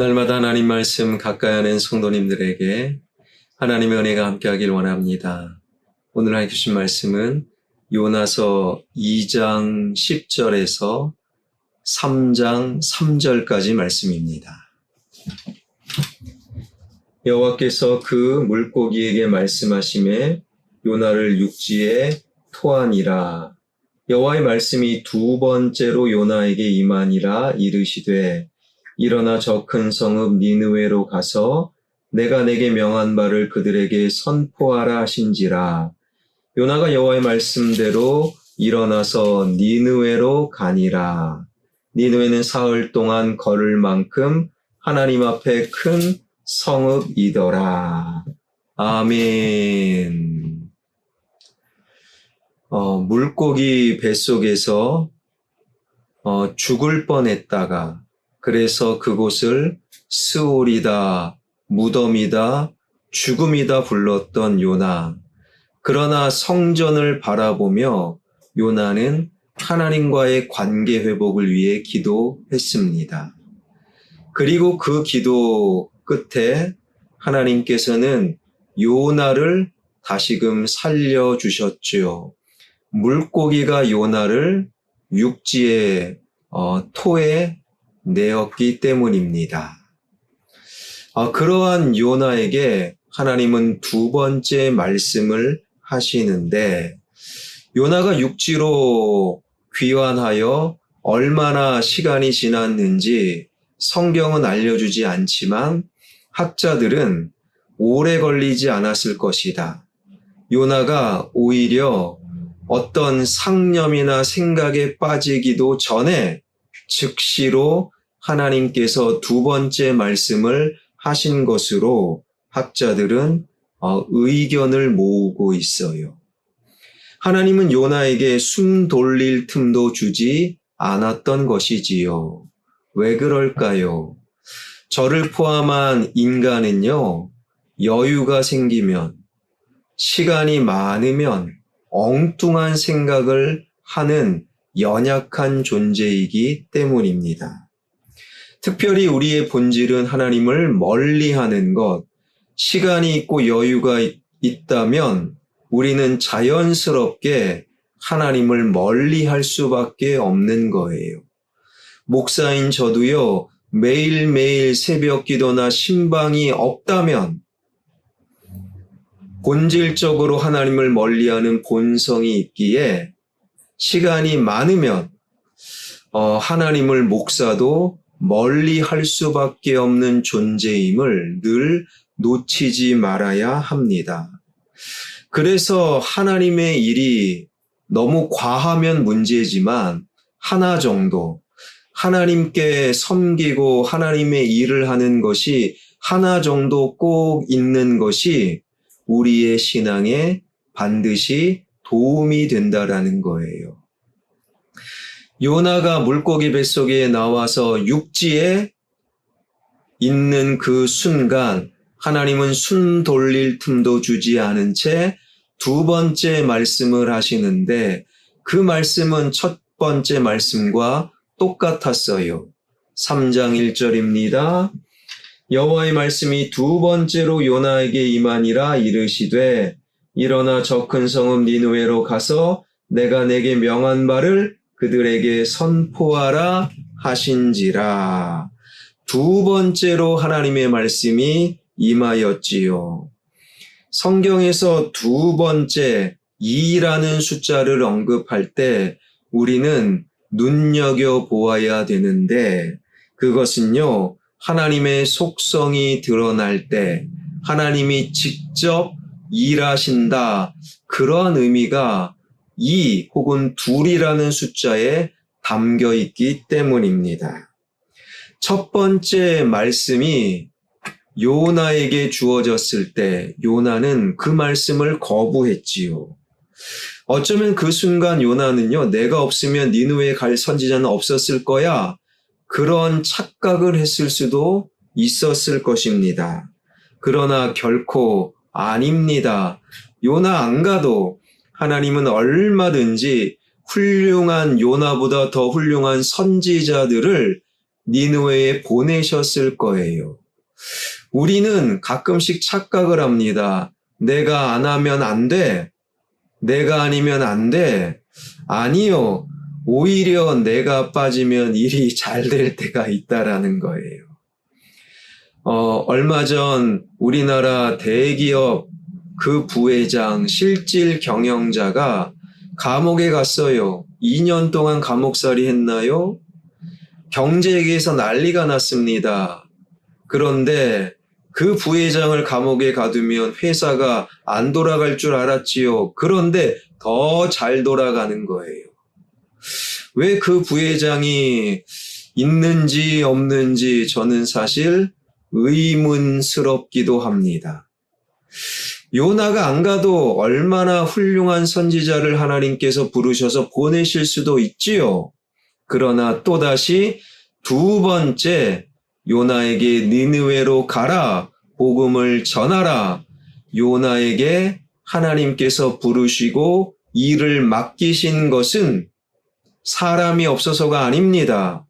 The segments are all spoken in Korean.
날마다 하나님 말씀 가까이 하는 성도님들에게 하나님의 은혜가 함께하길 원합니다. 오늘 하나님 주신 말씀은 요나서 2장 10절에서 3장 3절까지 말씀입니다. 여호와께서 그 물고기에게 말씀하시매 요나를 육지에 토하니라. 여호와의 말씀이 두 번째로 요나에게 임하니라. 이르시되 일어나 저 큰 성읍 니느웨로 가서 내가 내게 명한 바를 그들에게 선포하라 하신지라. 요나가 여호와의 말씀대로 일어나서 니느웨로 가니라. 니느웨는 사흘 동안 걸을 만큼 하나님 앞에 큰 성읍이더라. 아멘. 물고기 뱃속에서 죽을 뻔했다가 그래서 그곳을 스올이다, 무덤이다, 죽음이다 불렀던 요나. 그러나 성전을 바라보며 요나는 하나님과의 관계 회복을 위해 기도했습니다. 그리고 그 기도 끝에 하나님께서는 요나를 다시금 살려주셨죠. 물고기가 요나를 육지의 토에 내었기 때문입니다. 그러한 요나에게 하나님은 두 번째 말씀을 하시는데, 요나가 육지로 귀환하여 얼마나 시간이 지났는지 성경은 알려주지 않지만 학자들은 오래 걸리지 않았을 것이다. 요나가 오히려 어떤 상념이나 생각에 빠지기도 전에 즉시로 하나님께서 두 번째 말씀을 하신 것으로 학자들은 의견을 모으고 있어요. 하나님은 요나에게 숨 돌릴 틈도 주지 않았던 것이지요. 왜 그럴까요? 저를 포함한 인간은요, 여유가 생기면, 시간이 많으면 엉뚱한 생각을 하는 연약한 존재이기 때문입니다. 특별히 우리의 본질은 하나님을 멀리하는 것, 시간이 있고 여유가 있다면 우리는 자연스럽게 하나님을 멀리할 수밖에 없는 거예요. 목사인 저도요, 매일매일 새벽 기도나 신방이 없다면 본질적으로 하나님을 멀리하는 본성이 있기에 시간이 많으면 하나님을 목사도 멀리할 수밖에 없는 존재임을 늘 놓치지 말아야 합니다. 그래서 하나님의 일이 너무 과하면 문제지만 하나 정도 하나님께 섬기고 하나님의 일을 하는 것이 하나 정도 꼭 있는 것이 우리의 신앙에 반드시 도움이 된다라는 거예요. 요나가 물고기 뱃속에 나와서 육지에 있는 그 순간 하나님은 숨 돌릴 틈도 주지 않은 채 두 번째 말씀을 하시는데 그 말씀은 첫 번째 말씀과 똑같았어요. 3장 1절입니다. 여호와의 말씀이 두 번째로 요나에게 임하니라. 이르시되 일어나 저 큰 성읍 니느웨로 가서 내가 내게 명한 바를 그들에게 선포하라 하신지라. 두 번째로 하나님의 말씀이 임하였지요. 성경에서 두 번째 2라는 숫자를 언급할 때 우리는 눈여겨보아야 되는데, 그것은요, 하나님의 속성이 드러날 때 하나님이 직접 일하신다, 그러한 의미가 2 혹은 2이라는 숫자에 담겨 있기 때문입니다. 첫 번째 말씀이 요나에게 주어졌을 때 요나는 그 말씀을 거부했지요. 어쩌면 그 순간 요나는요, 내가 없으면 니느웨에 갈 선지자는 없었을 거야, 그런 착각을 했을 수도 있었을 것입니다. 그러나 결코 아닙니다. 요나 안 가도 하나님은 얼마든지 훌륭한 요나보다 더 훌륭한 선지자들을 니느웨에 보내셨을 거예요. 우리는 가끔씩 착각을 합니다. 내가 안 하면 안 돼. 내가 아니면 안 돼. 아니요. 오히려 내가 빠지면 일이 잘 될 때가 있다라는 거예요. 얼마 전 우리나라 대기업 그 부회장, 실질 경영자가 감옥에 갔어요. 2년 동안 감옥살이 했나요? 경제계에서 난리가 났습니다. 그런데 그 부회장을 감옥에 가두면 회사가 안 돌아갈 줄 알았지요. 그런데 더 잘 돌아가는 거예요. 왜 그 부회장이 있는지 없는지 저는 사실 의문스럽기도 합니다. 요나가 안 가도 얼마나 훌륭한 선지자를 하나님께서 부르셔서 보내실 수도 있지요. 그러나 또다시 두 번째 요나에게 니느웨로 가라, 복음을 전하라. 요나에게 하나님께서 부르시고 일을 맡기신 것은 사람이 없어서가 아닙니다.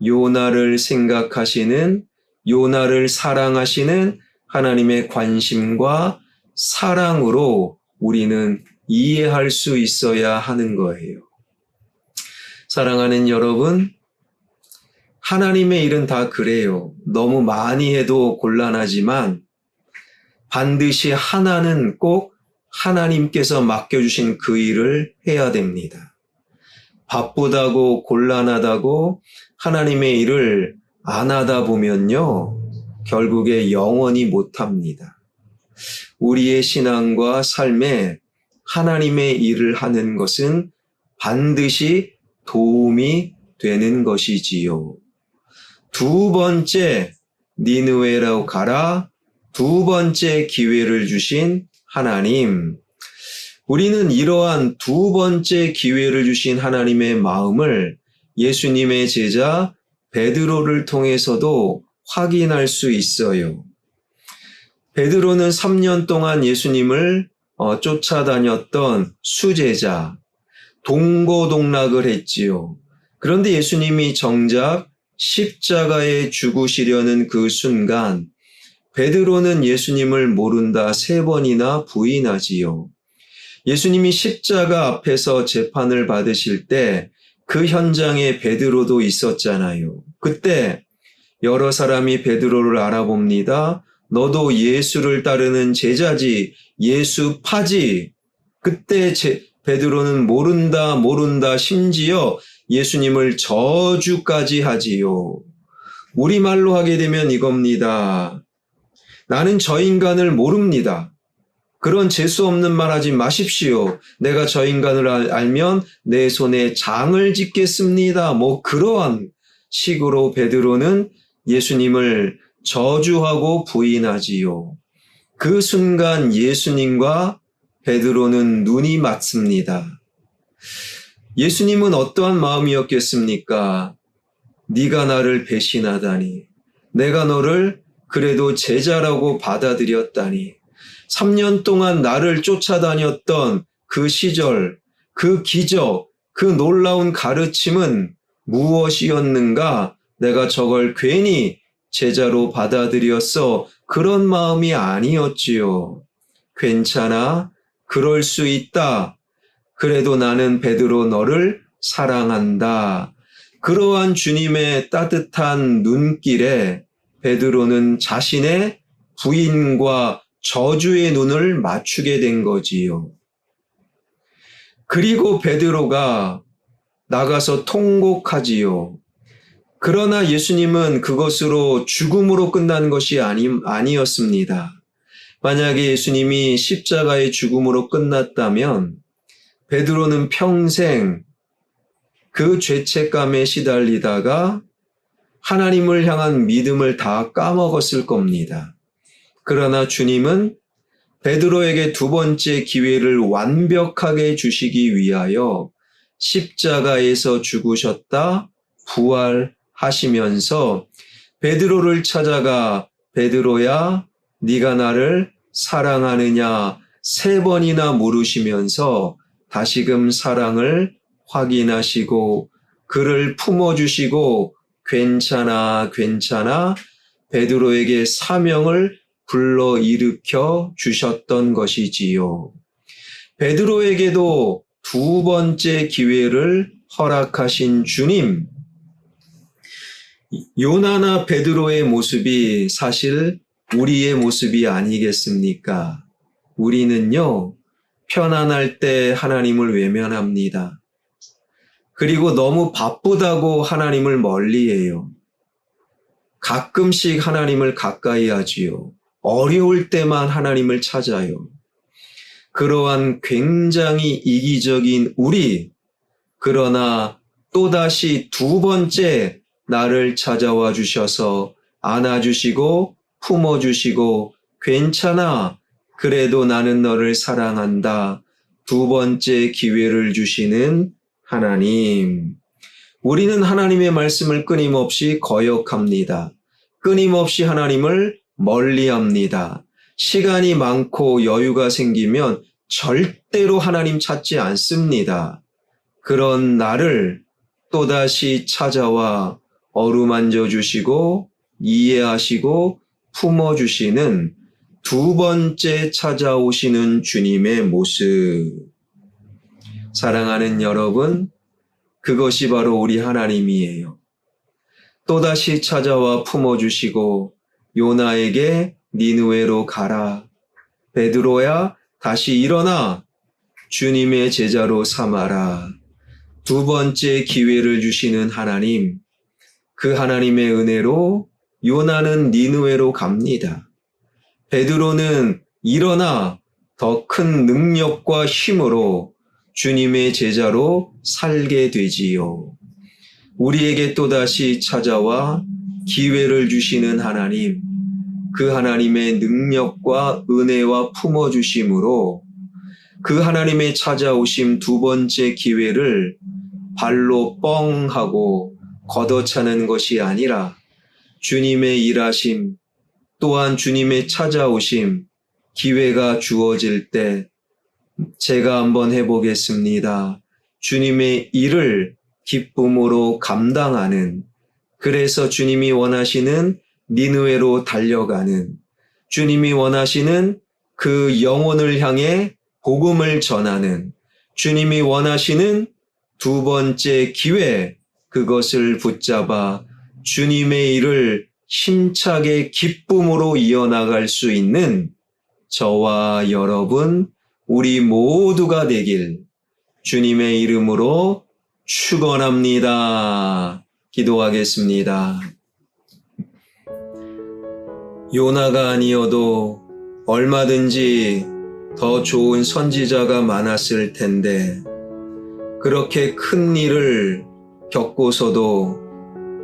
요나를 생각하시는, 요나를 사랑하시는 하나님의 관심과 사랑으로 우리는 이해할 수 있어야 하는 거예요. 사랑하는 여러분, 하나님의 일은 다 그래요. 너무 많이 해도 곤란하지만 반드시 하나는 꼭 하나님께서 맡겨주신 그 일을 해야 됩니다. 바쁘다고 곤란하다고 하나님의 일을 안 하다 보면요, 결국에 영원히 못합니다. 우리의 신앙과 삶에 하나님의 일을 하는 것은 반드시 도움이 되는 것이지요. 두 번째 니느웨로 가라, 두 번째 기회를 주신 하나님. 우리는 이러한 두 번째 기회를 주신 하나님의 마음을 예수님의 제자 베드로를 통해서도 확인할 수 있어요. 베드로는 3년 동안 예수님을 쫓아다녔던 수제자, 동고동락을 했지요. 그런데 예수님이 정작 십자가에 죽으시려는 그 순간 베드로는 예수님을 모른다 3번이나 부인하지요. 예수님이 십자가 앞에서 재판을 받으실 때 그 현장에 베드로도 있었잖아요. 그때 여러 사람이 베드로를 알아봅니다. 너도 예수를 따르는 제자지, 예수 파지. 그때 베드로는 모른다, 심지어 예수님을 저주까지 하지요. 우리말로 하게 되면 이겁니다. 나는 저 인간을 모릅니다. 그런 재수 없는 말 하지 마십시오. 내가 저 인간을 알면 내 손에 장을 짓겠습니다. 그러한 식으로 베드로는 예수님을 저주하고 부인하지요. 그 순간 예수님과 베드로는 눈이 맞습니다. 예수님은 어떠한 마음이었겠습니까? 네가 나를 배신하다니, 내가 너를 그래도 제자라고 받아들였다니, 3년 동안 나를 쫓아다녔던 그 시절, 그 기적, 그 놀라운 가르침은 무엇이었는가? 내가 저걸 괜히 제자로 받아들였어. 그런 마음이 아니었지요. 괜찮아. 그럴 수 있다. 그래도 나는 베드로 너를 사랑한다. 그러한 주님의 따뜻한 눈길에 베드로는 자신의 부인과 저주의 눈을 맞추게 된 거지요. 그리고 베드로가 나가서 통곡하지요. 그러나 예수님은 그것으로 죽음으로 끝난 것이 아니었습니다. 만약에 예수님이 십자가의 죽음으로 끝났다면 베드로는 평생 그 죄책감에 시달리다가 하나님을 향한 믿음을 다 까먹었을 겁니다. 그러나 주님은 베드로에게 두 번째 기회를 완벽하게 주시기 위하여 십자가에서 죽으셨다 부활하시면서 베드로를 찾아가 베드로야, 네가 나를 사랑하느냐 3번이나 물으시면서 다시금 사랑을 확인하시고 그를 품어주시고 괜찮아, 괜찮아 베드로에게 사명을 불러일으켜 주셨던 것이지요. 베드로에게도 두 번째 기회를 허락하신 주님, 요나나 베드로의 모습이 사실 우리의 모습이 아니겠습니까? 우리는요, 편안할 때 하나님을 외면합니다. 그리고 너무 바쁘다고 하나님을 멀리해요. 가끔씩 하나님을 가까이 하지요. 어려울 때만 하나님을 찾아요. 그러한 굉장히 이기적인 우리, 그러나 또다시 두 번째 나를 찾아와 주셔서 안아주시고 품어주시고 괜찮아, 그래도 나는 너를 사랑한다. 두 번째 기회를 주시는 하나님. 우리는 하나님의 말씀을 끊임없이 거역합니다. 끊임없이 하나님을 멀리합니다. 시간이 많고 여유가 생기면 절대로 하나님 찾지 않습니다. 그런 나를 또다시 찾아와 어루만져 주시고 이해하시고 품어주시는 두 번째 찾아오시는 주님의 모습. 사랑하는 여러분, 그것이 바로 우리 하나님이에요. 또다시 찾아와 품어주시고 요나에게 니느웨로 가라. 베드로야 다시 일어나 주님의 제자로 삼아라. 두 번째 기회를 주시는 하나님, 그 하나님의 은혜로 요나는 니느웨로 갑니다. 베드로는 일어나 더 큰 능력과 힘으로 주님의 제자로 살게 되지요. 우리에게 또다시 찾아와 기회를 주시는 하나님, 그 하나님의 능력과 은혜와 품어주심으로 그 하나님의 찾아오심 두 번째 기회를 발로 뻥 하고 걷어차는 것이 아니라 주님의 일하심, 또한 주님의 찾아오심, 기회가 주어질 때 제가 한번 해보겠습니다. 주님의 일을 기쁨으로 감당하는, 그래서 주님이 원하시는 니느웨로 달려가는, 주님이 원하시는 그 영혼을 향해 복음을 전하는, 주님이 원하시는 두 번째 기회, 그것을 붙잡아 주님의 일을 힘차게 기쁨으로 이어나갈 수 있는 저와 여러분, 우리 모두가 되길 주님의 이름으로 축원합니다. 기도하겠습니다. 요나가 아니어도 얼마든지 더 좋은 선지자가 많았을 텐데 그렇게 큰 일을 겪고서도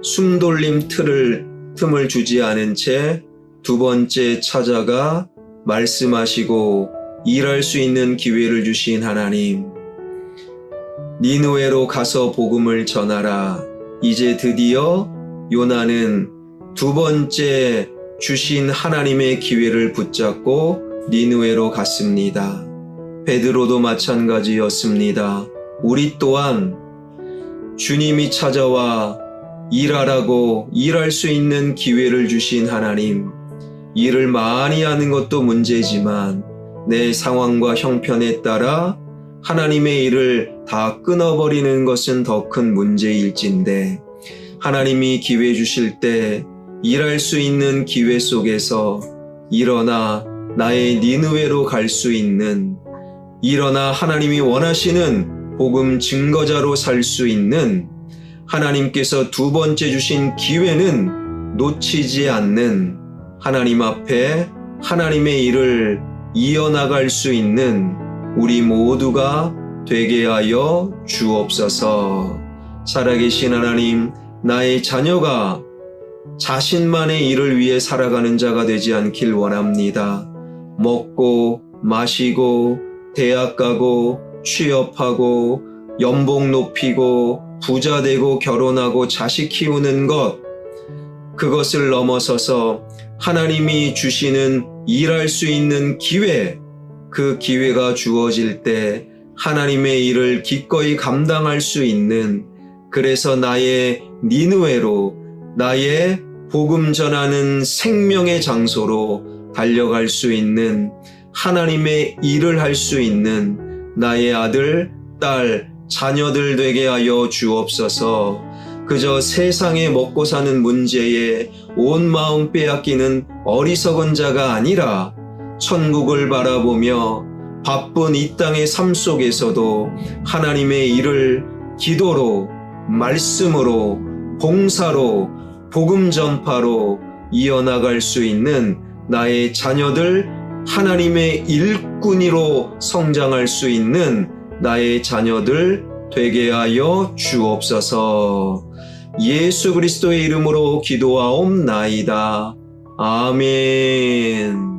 숨돌림 틈을 주지 않은 채 두 번째 찾아가 말씀하시고 일할 수 있는 기회를 주신 하나님, 니느웨로 가서 복음을 전하라. 이제 드디어 요나는 두 번째 주신 하나님의 기회를 붙잡고 니느웨로 갔습니다. 베드로도 마찬가지였습니다. 우리 또한 주님이 찾아와 일하라고 일할 수 있는 기회를 주신 하나님, 일을 많이 하는 것도 문제지만 내 상황과 형편에 따라 하나님의 일을 다 끊어버리는 것은 더 큰 문제일진데, 하나님이 기회 주실 때 일할 수 있는 기회 속에서 일어나 나의 니느웨로 갈 수 있는, 일어나 하나님이 원하시는 복음 증거자로 살 수 있는, 하나님께서 두 번째 주신 기회는 놓치지 않는, 하나님 앞에 하나님의 일을 이어나갈 수 있는 우리 모두가 되게 하여 주옵소서. 살아계신 하나님, 나의 자녀가 자신만의 일을 위해 살아가는 자가 되지 않길 원합니다. 먹고 마시고 대학 가고 취업하고 연봉 높이고 부자 되고 결혼하고 자식 키우는 것, 그것을 넘어서서 하나님이 주시는 일할 수 있는 기회, 그 기회가 주어질 때 하나님의 일을 기꺼이 감당할 수 있는, 그래서 나의 니느웨로 나의 복음 전하는 생명의 장소로 달려갈 수 있는, 하나님의 일을 할 수 있는 나의 아들, 딸, 자녀들 되게 하여 주옵소서. 그저 세상에 먹고 사는 문제에 온 마음 빼앗기는 어리석은 자가 아니라 천국을 바라보며 바쁜 이 땅의 삶 속에서도 하나님의 일을 기도로, 말씀으로, 봉사로, 복음 전파로 이어나갈 수 있는 나의 자녀들, 하나님의 일꾼으로 성장할 수 있는 나의 자녀들 되게 하여 주옵소서. 예수 그리스도의 이름으로 기도하옵나이다. 아멘.